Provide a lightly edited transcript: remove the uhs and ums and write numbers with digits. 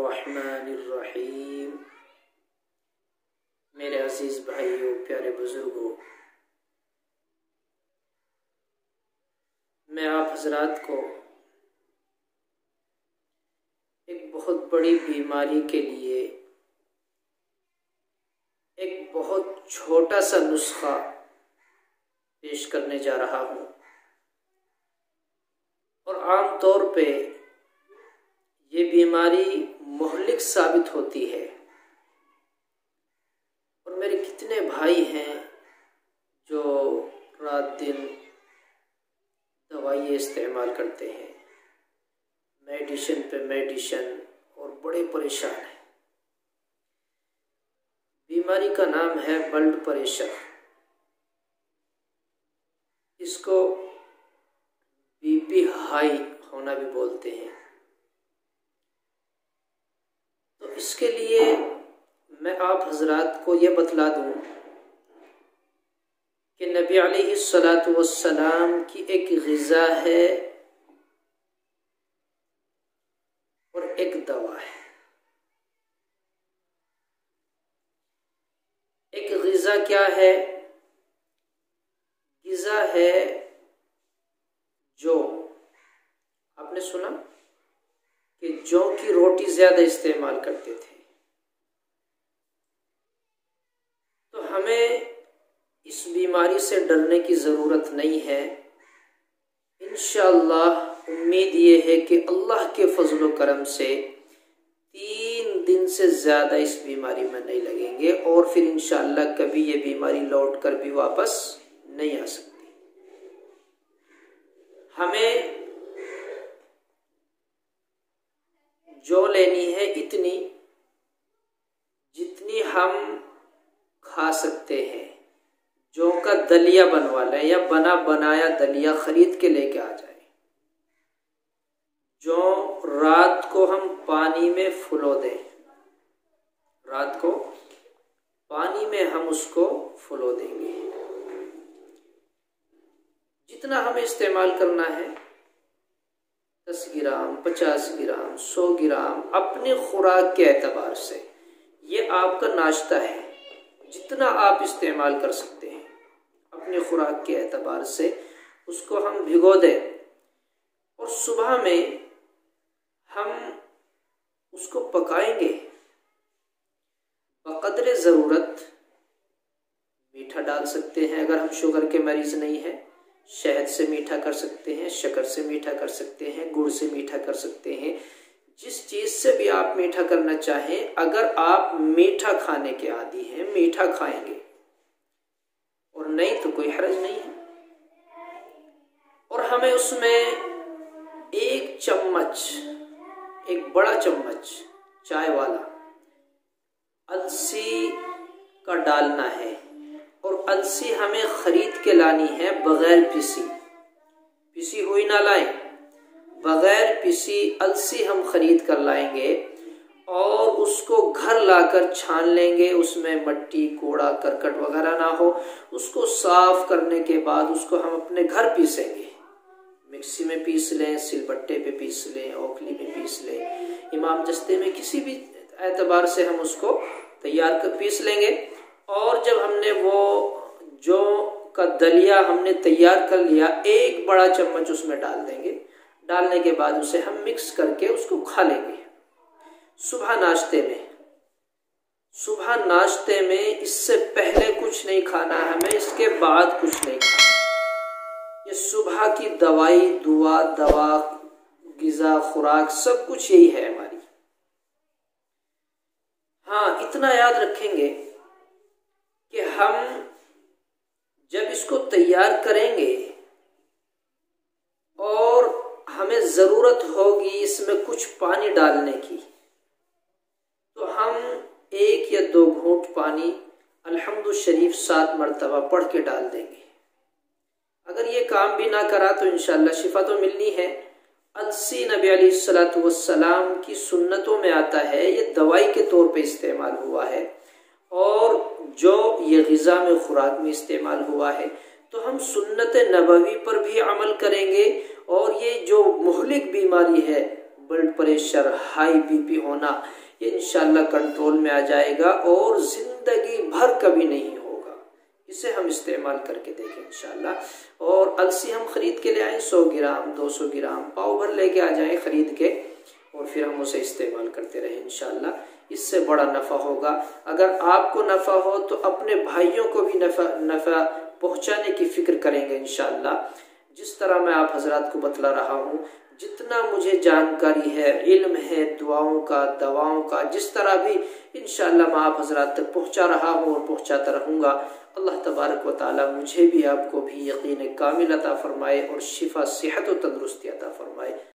बिस्मिल्लाहिर्रहमानिर्रहीम। मेरे अजीज़ भाइयों, प्यारे बुज़ुर्गों, मैं आप हजरात को एक बहुत बड़ी बीमारी के लिए एक बहुत छोटा सा नुस्खा पेश करने जा रहा हूँ। और आम तौर पे ये बीमारी मुहलिक साबित होती है। और मेरे कितने भाई हैं जो रात दिन दवाइयाँ इस्तेमाल करते हैं, मेडिसिन पे मेडिसिन, और बड़े परेशान हैं। बीमारी का नाम है ब्लड प्रेशर। इसको बीपी हाई होना भी बोलते हैं। तो इसके लिए मैं आप हजरात को ये बतला दूं कि नबी अलैहिस्सलातु वस्सलाम की एक ग़िज़ा है और एक दवा है। एक ग़िज़ा क्या है? ग़िज़ा है जौ। आपने सुना कि जौ की रोटी ज्यादा इस्तेमाल करते थे। तो हमें इस बीमारी से डरने की ज़रूरत नहीं है। इंशाअल्लाह उम्मीद ये है कि अल्लाह के फजल व करम से 3 दिन से ज़्यादा इस बीमारी में नहीं लगेंगे और फिर इंशाअल्लाह कभी ये बीमारी लौट कर भी वापस नहीं आ सकती। हमें जौ लेनी है इतनी जितनी हम खा सकते हैं। जौ का दलिया बनवा लें या बना बनाया दलिया खरीद के लेके आ जाए। जौ रात को हम पानी में फुलो दें। रात को पानी में हम उसको फुलो देंगे। जितना हमें इस्तेमाल करना है 10 ग्राम, 50 ग्राम, 100 ग्राम, अपने खुराक के एतबार से। ये आपका नाश्ता है, जितना आप इस्तेमाल कर सकते हैं अपने खुराक के एतबार से उसको हम भिगो दें। और सुबह में हम उसको पकाएंगे। बक़द्र ज़रूरत मीठा डाल सकते हैं अगर हम शुगर के मरीज़ नहीं हैं। शहद से मीठा कर सकते हैं, शक्कर से मीठा कर सकते हैं, गुड़ से मीठा कर सकते हैं। जिस चीज़ से भी आप मीठा करना चाहें, अगर आप मीठा खाने के आदी हैं मीठा खाएंगे, और नहीं तो कोई हर्ज नहीं है। और हमें उसमें 1 चम्मच, एक बड़ा चम्मच चाय वाला अलसी का डालना है। और अलसी हमें खरीद के लानी है, बगैर पिसी हुई ना लाएं। बगैर पिसी अलसी हम खरीद कर लाएंगे और उसको घर लाकर छान लेंगे। उसमें मट्टी, कूड़ा, करकट वगैरह ना हो। उसको साफ करने के बाद उसको हम अपने घर पीसेंगे। मिक्सी में पीस लें, सिलबट्टे पे पीस लें, ओखली में पीस लें, इमाम जस्ते में, किसी भी एतबार से हम उसको तैयार कर पीस लेंगे। और जब हमने वो जौ का दलिया हमने तैयार कर लिया, 1 बड़ा चम्मच उसमें डाल देंगे। डालने के बाद उसे हम मिक्स करके उसको खा लेंगे सुबह नाश्ते में। इससे पहले कुछ नहीं खाना है हमें, इसके बाद कुछ नहीं खाना। ये सुबह की दवाई, दवा, ग़िज़ा, खुराक सब कुछ यही है हमारी। हाँ, इतना याद रखेंगे कि हम जब इसको तैयार करेंगे और हमें ज़रूरत होगी इसमें कुछ पानी डालने की, तो हम 1 या 2 घूंट पानी अल्हम्दु शरीफ 7 मरतबा पढ़ के डाल देंगे। अगर ये काम भी ना करा तो इंशाअल्लाह शिफा तो मिलनी है। अलसी नबी अलैहिस्सलातु वस्सलाम की सुन्नतों में आता है, ये दवाई के तौर पे इस्तेमाल हुआ है और जो ये ग़िज़ा में खुराक में इस्तेमाल हुआ है। तो हम सुन्नत नबवी पर भी अमल करेंगे। और ये जो मुहलिक बीमारी है ब्लड प्रेशर, हाई बीपी होना, ये इंशाल्लाह कंट्रोल में आ जाएगा और ज़िंदगी भर कभी नहीं होगा। इसे हम इस्तेमाल करके देखें इंशाल्लाह। और अलसी हम ख़रीद के ले आएँ 100 ग्राम 200 ग्राम पाव भर लेके आ जाएं ख़रीद के, और फिर हम उसे इस्तेमाल करते रहें इंशाल्लाह। इससे बड़ा नफ़ा होगा। अगर आपको नफ़ा हो तो अपने भाइयों को भी नफ़ा पहुँचाने की फ़िक्र करेंगे इंशाल्लाह। जिस तरह मैं आप हजरात को बतला रहा हूँ, जितना मुझे जानकारी है, इल्म है दुआओं का, दवाओं का, जिस तरह भी इंशाल्लाह मैं आप हजरात तक पहुँचा रहा हूँ और पहुँचाता रहूँगा। अल्लाह तबारक व ताला मुझे भी आपको भी यकीन कामिल अता फ़रमाए और शिफा, सेहत और तंदुरुस्ती अता फ़रमाए।